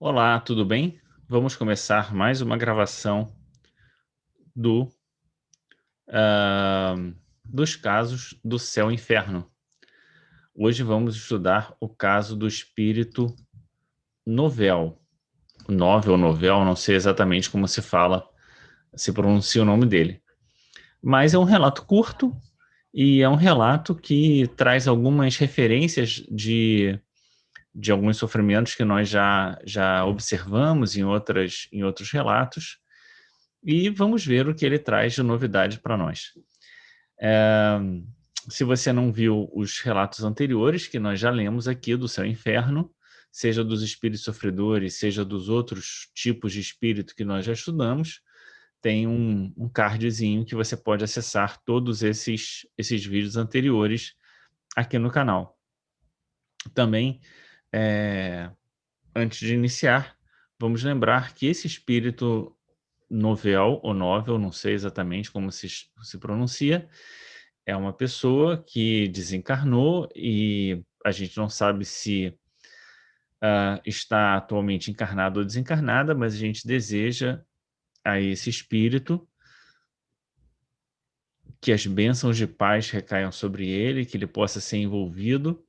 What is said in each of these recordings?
Olá, tudo bem? Vamos começar mais uma gravação do, ah, dos casos do céu e inferno. Hoje vamos estudar o caso do espírito Novel. Novel, Novel, não sei exatamente como se fala, se pronuncia o nome dele. Mas é um relato curto e é um relato que traz algumas referências de alguns sofrimentos que nós já observamos em outros relatos. E vamos ver o que ele traz de novidade para nós. Eh, Se você não viu os relatos anteriores, que nós já lemos aqui do céu e inferno, seja dos espíritos sofredores, seja dos outros tipos de espírito que nós já estudamos, tem um cardzinho que você pode acessar todos esses vídeos anteriores aqui no canal. Também, eh, antes de iniciar, vamos lembrar que esse espírito Novel ou Novel, não sei exatamente como se pronuncia, é uma pessoa que desencarnou e a gente não sabe se está atualmente encarnada ou desencarnada, mas a gente deseja a esse espírito que as bênçãos de paz recaiam sobre ele, que ele possa ser envolvido.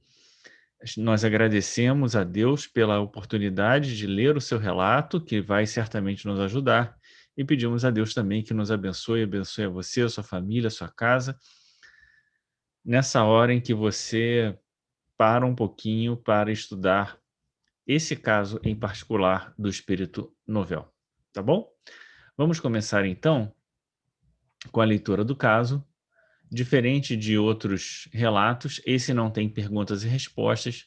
Nós agradecemos a Deus pela oportunidade de ler o seu relato, que vai certamente nos ajudar, e pedimos a Deus também que nos abençoe, abençoe a você, a sua família, a sua casa, nessa hora em que você para um pouquinho para estudar esse caso em particular do espírito Novel, tá bom? Vamos começar então com a leitura do caso. Diferente de outros relatos, esse não tem perguntas e respostas,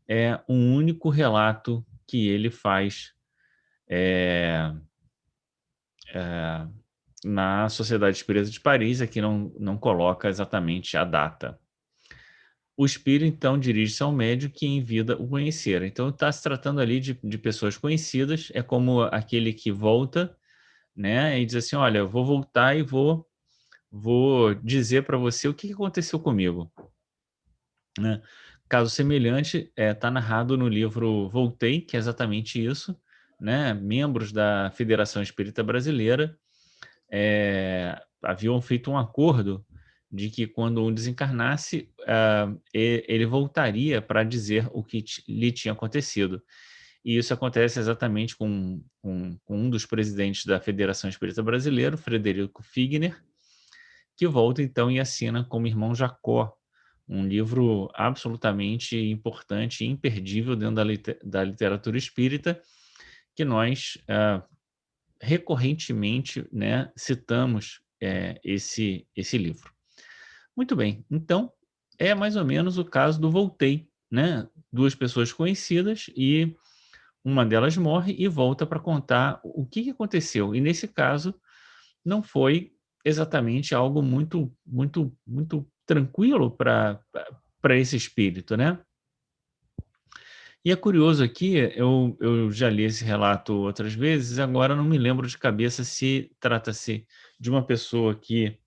é um único relato que ele faz eh, na Sociedade Espírita de Paris, aqui não coloca exatamente a data. O espírito, então, dirige-se ao médium que em vida o conhecera. Então, está se tratando ali de pessoas conhecidas, é como aquele que volta, né, e diz assim: olha, eu vou voltar e vou dizer para você o que aconteceu comigo, né. Caso semelhante, está narrado no livro Voltei, que é exatamente isso, né, membros da Federação Espírita Brasileira haviam feito um acordo de que quando um desencarnasse, ele voltaria para dizer o que lhe tinha acontecido. E isso acontece exatamente com um dos presidentes da Federação Espírita Brasileira, Frederico Figner, que volta então e assina como Irmão Jacó, um livro absolutamente importante e imperdível dentro da literatura espírita, que nós recorrentemente, né, citamos esse livro. Muito bem, então é mais ou menos o caso do Voltei, né? Duas pessoas conhecidas e uma delas morre e volta para contar o que aconteceu. E nesse caso não foi exatamente algo muito tranquilo para esse espírito, né? E é curioso aqui, eu já li esse relato outras vezes, agora não me lembro de cabeça se trata-se de uma pessoa que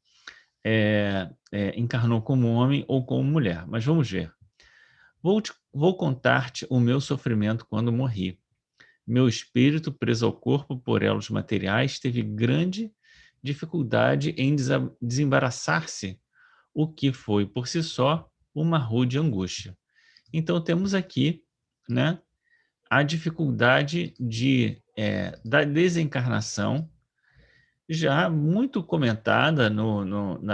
encarnou como homem ou como mulher, mas vamos ver. Vou contar-te o meu sofrimento quando morri. Meu espírito, preso ao corpo por elos materiais, teve grande dificuldade em desembaraçar-se, o que foi, por si só, uma rude angústia. Então, temos aqui, né, a dificuldade da desencarnação, já muito comentada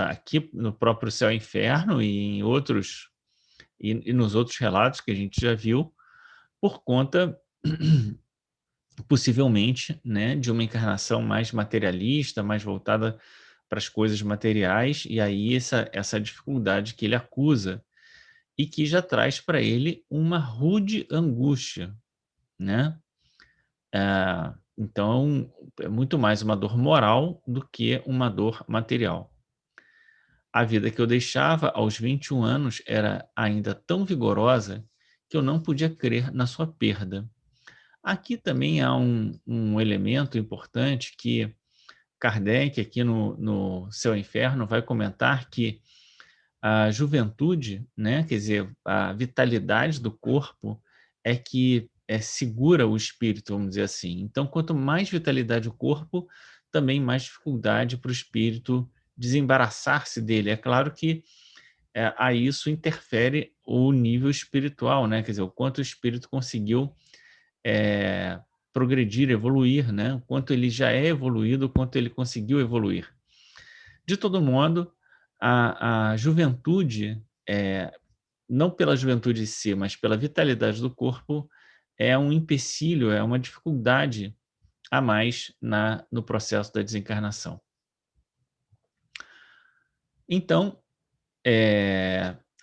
aqui no próprio Céu e Inferno e em outros e nos outros relatos que a gente já viu, por conta, possivelmente, né, de uma encarnação mais materialista, mais voltada para as coisas materiais, e aí essa dificuldade que ele acusa e que já traz para ele uma rude angústia, né? Então, é muito mais uma dor moral do que uma dor material. A vida que eu deixava aos 21 anos era ainda tão vigorosa que eu não podia crer na sua perda. Aqui também há um elemento importante que Kardec, aqui no Céu e Inferno, vai comentar que a juventude, né, quer dizer, a vitalidade do corpo, é que segura o espírito, vamos dizer assim. Então, quanto mais vitalidade o corpo, também mais dificuldade para o espírito desembaraçar-se dele. É claro que a isso interfere o nível espiritual, né? Quer dizer, o quanto o espírito conseguiu progredir, evoluir, né? O quanto ele já é evoluído, o quanto ele conseguiu evoluir. De todo modo, a juventude, não pela juventude em si, mas pela vitalidade do corpo, é um empecilho, é uma dificuldade a mais no processo da desencarnação. Então,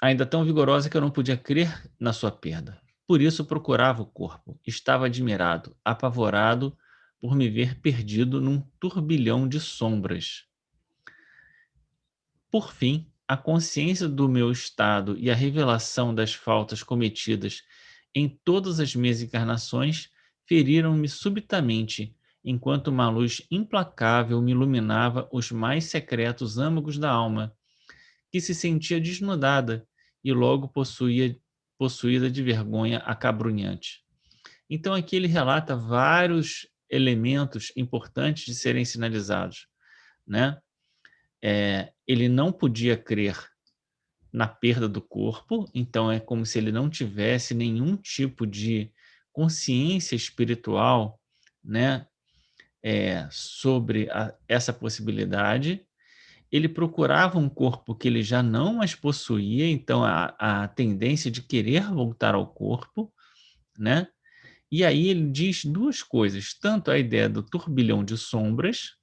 ainda tão vigorosa que eu não podia crer na sua perda. Por isso procurava o corpo. Estava admirado, apavorado por me ver perdido num turbilhão de sombras. Por fim, a consciência do meu estado e a revelação das faltas cometidas em todas as minhas encarnações feriram-me subitamente, enquanto uma luz implacável me iluminava os mais secretos âmagos da alma, que se sentia desnudada e logo possuída de vergonha acabrunhante. Então aqui ele relata vários elementos importantes de serem sinalizados, né? Ele não podia crer na perda do corpo, então é como se ele não tivesse nenhum tipo de consciência espiritual, né, sobre essa possibilidade. Ele procurava um corpo que ele já não mais possuía, então a tendência de querer voltar ao corpo, né? E aí ele diz duas coisas, tanto a ideia do turbilhão de sombras,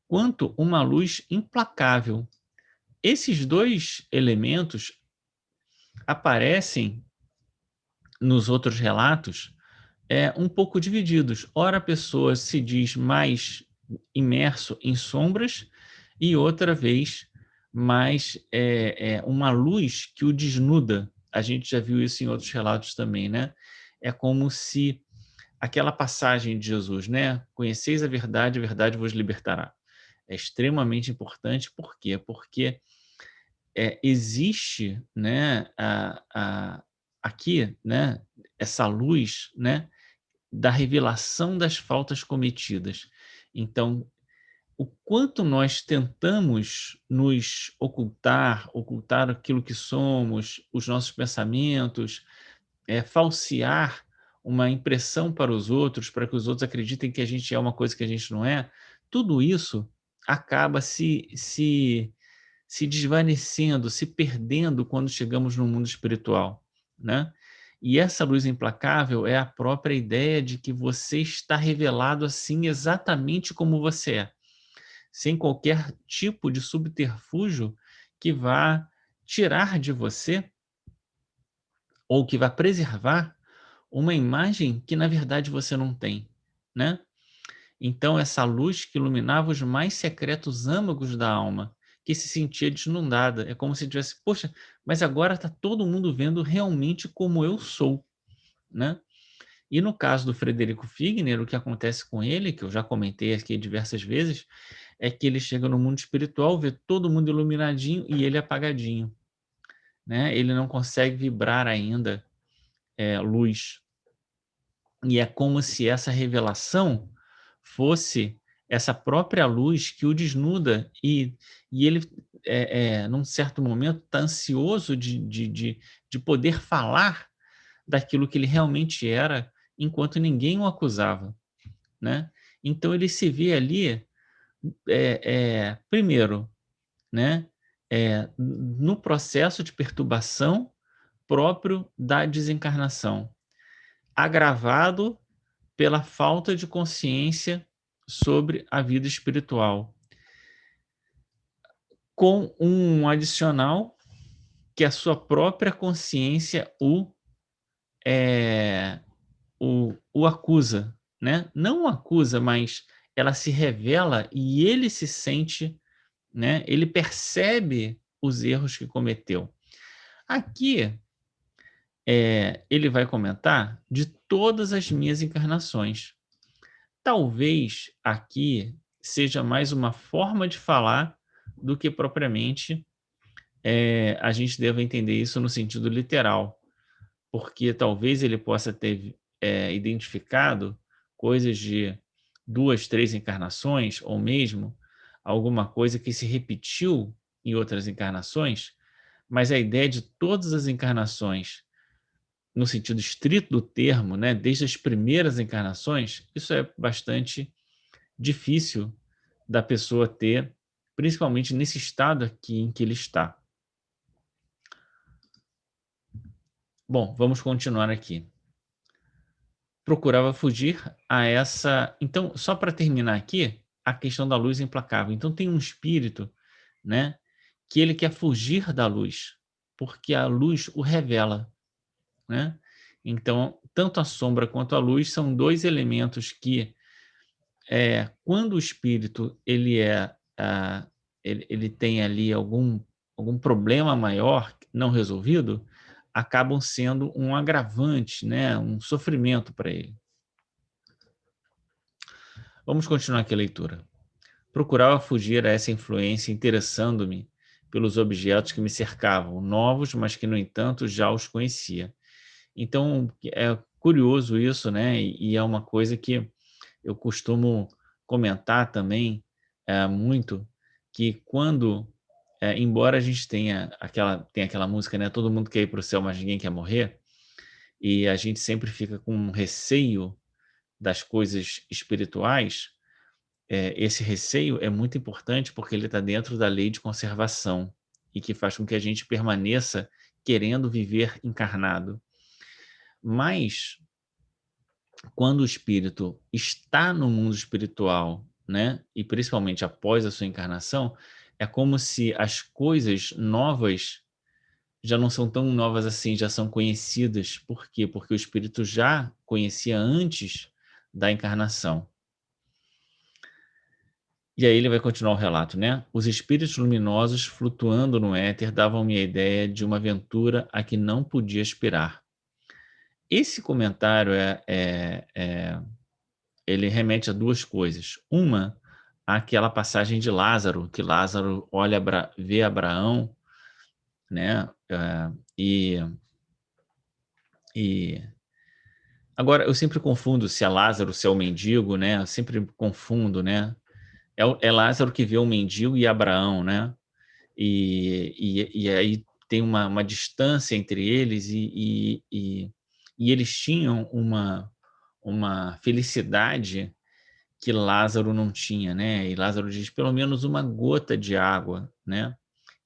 quanto uma luz implacável. Esses dois elementos aparecem nos outros relatos um pouco divididos. Ora, a pessoa se diz mais imerso em sombras e outra vez mais uma luz que o desnuda. A gente já viu isso em outros relatos também, né? É como se aquela passagem de Jesus, né? Conheceis a verdade vos libertará. É extremamente importante, por quê? Porque existe, né, aqui, né, essa luz, né, da revelação das faltas cometidas. Então, o quanto nós tentamos nos ocultar aquilo que somos, os nossos pensamentos, falsear uma impressão para os outros, para que os outros acreditem que a gente é uma coisa que a gente não é, tudo isso acaba se desvanecendo, se perdendo quando chegamos no mundo espiritual, né? E essa luz implacável é a própria ideia de que você está revelado assim exatamente como você é, sem qualquer tipo de subterfúgio que vá tirar de você ou que vá preservar uma imagem que na verdade você não tem, né? Então essa luz que iluminava os mais secretos âmagos da alma, que se sentia desnudada, é como se tivesse, poxa, mas agora está todo mundo vendo realmente como eu sou, né? E no caso do Frederico Figner, o que acontece com ele, que eu já comentei aqui diversas vezes, é que ele chega no mundo espiritual, vê todo mundo iluminadinho e ele apagadinho, né? Ele não consegue vibrar ainda luz. E é como se essa revelação fosse essa própria luz que o desnuda e ele, num certo momento, está ansioso de poder falar daquilo que ele realmente era, enquanto ninguém o acusava, né? Então ele se vê ali, primeiro, né, no processo de perturbação próprio da desencarnação, agravado pela falta de consciência sobre a vida espiritual, com um adicional que a sua própria consciência o acusa, né? Não o acusa, mas ela se revela e ele se sente, né? Ele percebe os erros que cometeu. Aqui, ele vai comentar de todas as minhas encarnações. Talvez aqui seja mais uma forma de falar do que propriamente a gente deva entender isso no sentido literal, porque talvez ele possa ter identificado coisas de 2, 3 encarnações, ou mesmo alguma coisa que se repetiu em outras encarnações, mas a ideia de todas as encarnações, no sentido estrito do termo, né, desde as primeiras encarnações, isso é bastante difícil da pessoa ter, principalmente nesse estado aqui em que ele está. Bom, vamos continuar aqui. Procurava fugir a essa. Então, só para terminar aqui, a questão da luz implacável. Então, tem um espírito, né, que ele quer fugir da luz, porque a luz o revela, né? Então, tanto a sombra quanto a luz são dois elementos que, quando o espírito ele tem ali algum problema maior não resolvido, acabam sendo um agravante, né, um sofrimento para ele. Vamos continuar aqui a leitura. Procurava fugir a essa influência, interessando-me pelos objetos que me cercavam, novos, mas que, no entanto, já os conhecia. Então, é curioso isso, né? E é uma coisa que eu costumo comentar também muito, que quando, embora a gente tenha aquela música, né? Todo mundo quer ir para o céu, mas ninguém quer morrer, e a gente sempre fica com um receio das coisas espirituais. Esse receio é muito importante porque ele está dentro da lei de conservação e que faz com que a gente permaneça querendo viver encarnado. Mas, quando o espírito está no mundo espiritual, né, e principalmente após a sua encarnação, é como se as coisas novas já não são tão novas assim, já são conhecidas. Por quê? Porque o espírito já conhecia antes da encarnação. E aí ele vai continuar o relato, né? Os espíritos luminosos flutuando no éter davam-me a ideia de uma aventura a que não podia aspirar. Esse comentário ele remete a duas coisas. Uma, aquela passagem de Lázaro, que Lázaro vê Abraão, né? E agora eu sempre confundo se é Lázaro, se é o mendigo, né? Eu sempre confundo, né? É Lázaro que vê o mendigo e Abraão, né? E aí tem uma distância entre eles e eles tinham uma felicidade que Lázaro não tinha, né? E Lázaro diz, pelo menos uma gota de água, né?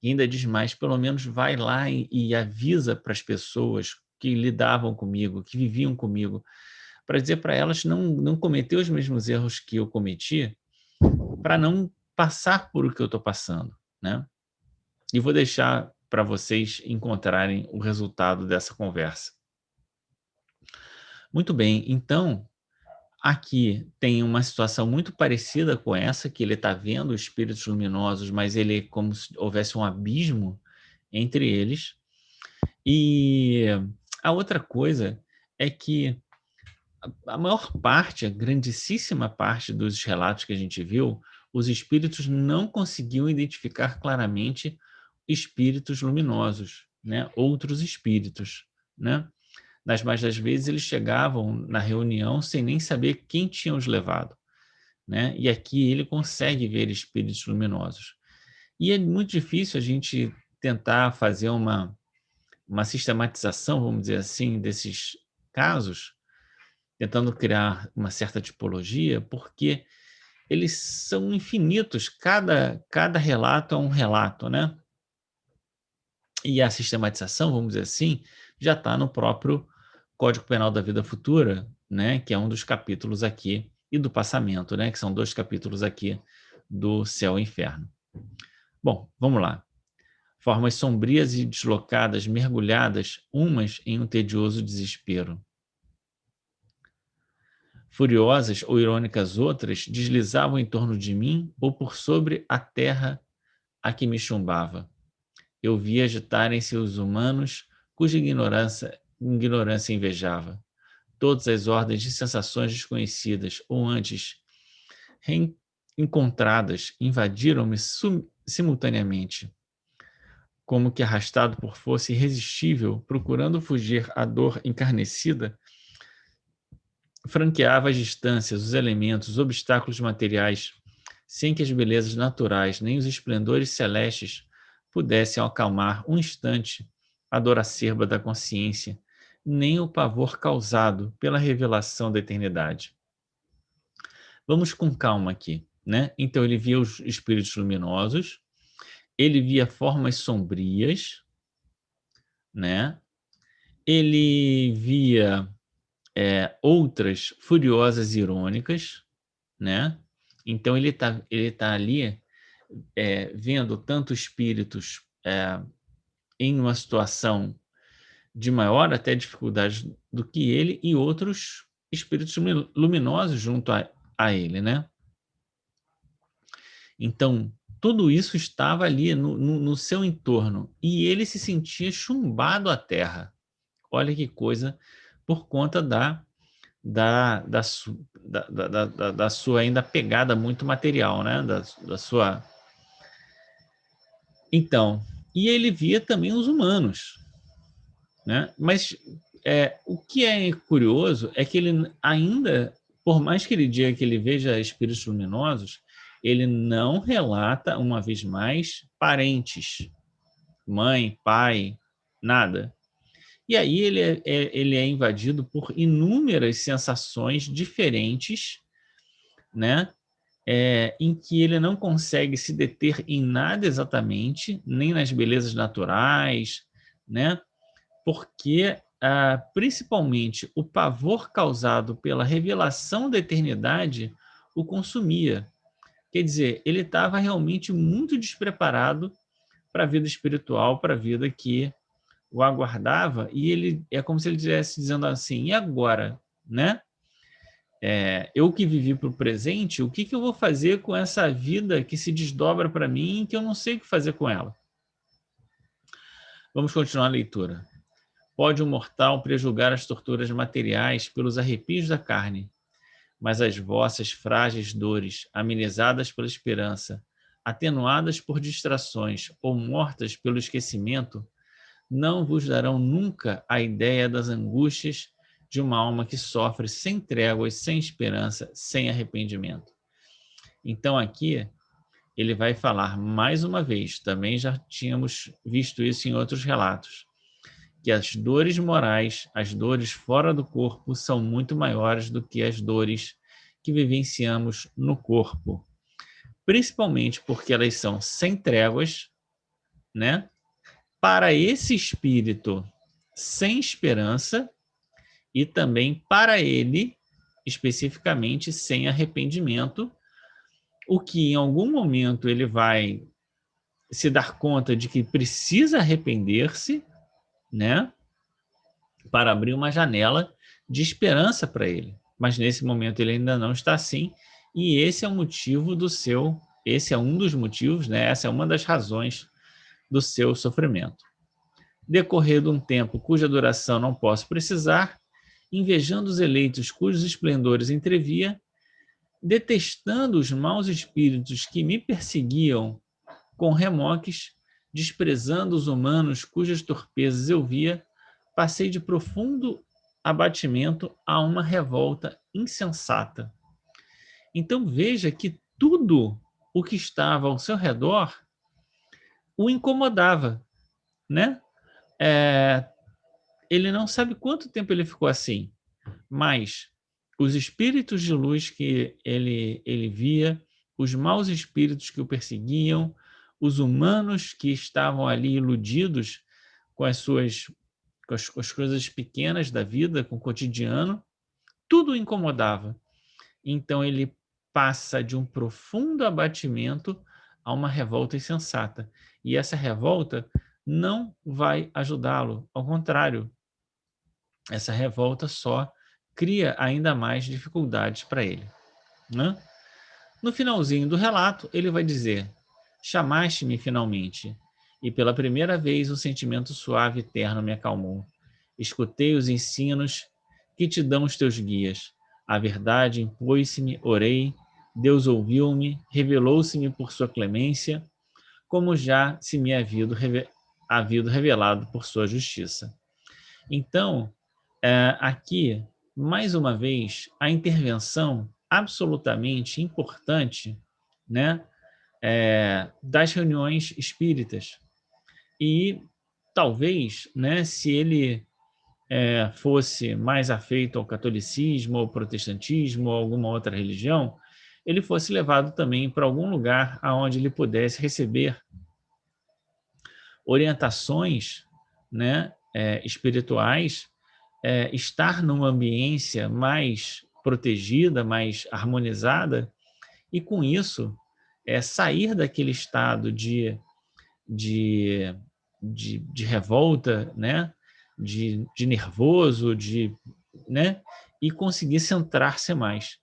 E ainda diz mais, pelo menos vai lá e avisa para as pessoas que lidavam comigo, que viviam comigo, para dizer para elas não cometer os mesmos erros que eu cometi, para não passar por o que eu estou passando, né? E vou deixar para vocês encontrarem o resultado dessa conversa. Muito bem, então, aqui tem uma situação muito parecida com essa, que ele está vendo espíritos luminosos, mas ele é como se houvesse um abismo entre eles. E a outra coisa é que a maior parte, a grandíssima parte dos relatos que a gente viu, os espíritos não conseguiam identificar claramente espíritos luminosos, né? Outros espíritos, né? Nas mais das vezes eles chegavam na reunião sem nem saber quem tinha os levado, né? E aqui ele consegue ver espíritos luminosos. E é muito difícil a gente tentar fazer uma sistematização, vamos dizer assim, desses casos, tentando criar uma certa tipologia, porque eles são infinitos, cada relato é um relato, né? E a sistematização, vamos dizer assim, já está no próprio Código Penal da Vida Futura, né? Que é um dos capítulos aqui, e do Passamento, né? Que são 2 capítulos aqui do Céu e Inferno. Bom, vamos lá. Formas sombrias e deslocadas, mergulhadas, umas em um tedioso desespero. Furiosas ou irônicas outras deslizavam em torno de mim ou por sobre a terra a que me chumbava. Eu via agitarem-se os humanos cuja ignorância invejava. Todas as ordens de sensações desconhecidas ou antes reencontradas invadiram-me simultaneamente, como que arrastado por força irresistível, procurando fugir à dor encarnecida franqueava as distâncias, os elementos, os obstáculos materiais, sem que as belezas naturais nem os esplendores celestes pudessem acalmar um instante a dor acerba da consciência, nem o pavor causado pela revelação da eternidade. Vamos com calma aqui, né? Então ele via os espíritos luminosos, ele via formas sombrias, né? Ele via outras furiosas e irônicas, né? Então ele tá ali vendo tanto espíritos em uma situação de maior até dificuldade do que ele e outros espíritos luminosos junto a ele, né? Então, tudo isso estava ali no seu entorno e ele se sentia chumbado à terra. Olha que coisa, por conta da sua ainda pegada muito material, né? Da sua... Então, e ele via também os humanos, né? Mas o que é curioso é que ele ainda, por mais que ele diga que ele veja espíritos luminosos, ele não relata, uma vez mais, parentes, mãe, pai, nada. E aí ele é invadido por inúmeras sensações diferentes, né? Em que ele não consegue se deter em nada exatamente, nem nas belezas naturais, né? Porque principalmente o pavor causado pela revelação da eternidade o consumia. Quer dizer, ele estava realmente muito despreparado para a vida espiritual, para a vida que o aguardava, e ele é como se ele estivesse dizendo assim: e agora, né? Eu que vivi para o presente, o que eu vou fazer com essa vida que se desdobra para mim, que eu não sei o que fazer com ela? Vamos continuar a leitura. Pode um mortal prejulgar as torturas materiais pelos arrepios da carne, mas as vossas frágeis dores, amenizadas pela esperança, atenuadas por distrações ou mortas pelo esquecimento, não vos darão nunca a ideia das angústias de uma alma que sofre sem tréguas, sem esperança, sem arrependimento. Então aqui ele vai falar mais uma vez, também já tínhamos visto isso em outros relatos, que as dores morais, as dores fora do corpo, são muito maiores do que as dores que vivenciamos no corpo. Principalmente porque elas são sem tréguas, né? Para esse espírito sem esperança e também para ele, especificamente, sem arrependimento, o que em algum momento ele vai se dar conta de que precisa arrepender-se, né? Para abrir uma janela de esperança para ele. Mas nesse momento ele ainda não está assim, e esse é o motivo esse é um dos motivos, né? Essa é uma das razões do seu sofrimento. Decorrido um tempo cuja duração não posso precisar, invejando os eleitos cujos esplendores entrevia, detestando os maus espíritos que me perseguiam com remoques, desprezando os humanos cujas torpezas eu via, passei de profundo abatimento a uma revolta insensata. Então veja que tudo o que estava ao seu redor o incomodava, né? Ele não sabe quanto tempo ele ficou assim, mas os espíritos de luz que ele via, os maus espíritos que o perseguiam, os humanos que estavam ali iludidos com as coisas pequenas da vida, com o cotidiano, tudo o incomodava. Então ele passa de um profundo abatimento a uma revolta insensata. E essa revolta não vai ajudá-lo, ao contrário, essa revolta só cria ainda mais dificuldades para ele, né? No finalzinho do relato, ele vai dizer: chamaste-me finalmente, e pela primeira vez um sentimento suave e terno me acalmou. Escutei os ensinos que te dão os teus guias. A verdade impôs-se-me, orei, Deus ouviu-me, revelou-se-me por sua clemência, como já se me havido revelado por sua justiça. Então, aqui mais uma vez, a intervenção absolutamente importante, né, das reuniões espíritas. E talvez, né, se ele fosse mais afeito ao catolicismo, ao protestantismo, ou alguma outra religião, ele fosse levado também para algum lugar aonde ele pudesse receber orientações, né, espirituais, estar numa ambiência mais protegida, mais harmonizada, e com isso sair daquele estado de, de revolta, né, de nervoso, né, e conseguir centrar-se mais.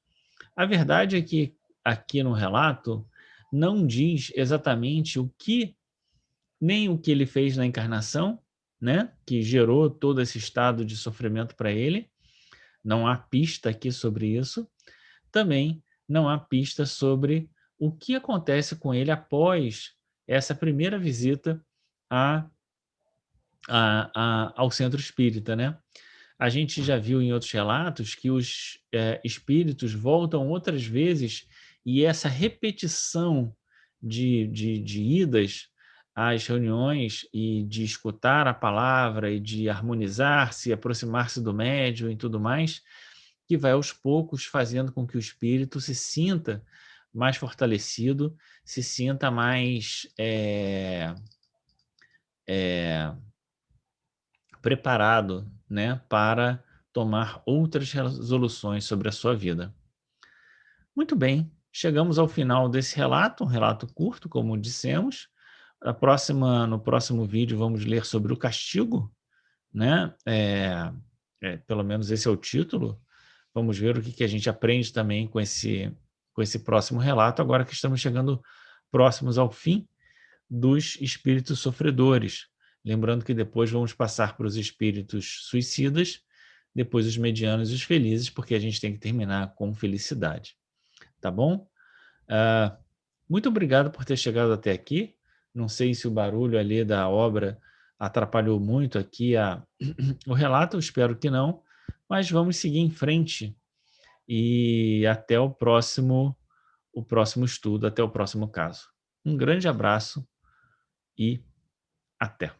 A verdade é que aqui no relato não diz exatamente o que, nem o que ele fez na encarnação, né, que gerou todo esse estado de sofrimento para ele. Não há pista aqui sobre isso. Também não há pista sobre o que acontece com ele após essa primeira visita a, ao centro espírita, né? A gente já viu em outros relatos que os espíritos voltam outras vezes, e essa repetição de idas às reuniões e de escutar a palavra e de harmonizar-se, aproximar-se do médium e tudo mais, que vai aos poucos fazendo com que o espírito se sinta mais fortalecido, se sinta mais preparado, né, para tomar outras resoluções sobre a sua vida. Muito bem, chegamos ao final desse relato, um relato curto, como dissemos. No próximo vídeo vamos ler sobre o castigo, né? Pelo menos esse é o título. Vamos ver o que a gente aprende também com esse próximo relato, agora que estamos chegando próximos ao fim dos espíritos sofredores. Lembrando que depois vamos passar para os espíritos suicidas, depois os medianos e os felizes, porque a gente tem que terminar com felicidade. Tá bom? Muito obrigado por ter chegado até aqui. Não sei se o barulho ali da obra atrapalhou muito aqui o relato, espero que não, mas vamos seguir em frente e até o próximo estudo, até o próximo caso. Um grande abraço e até.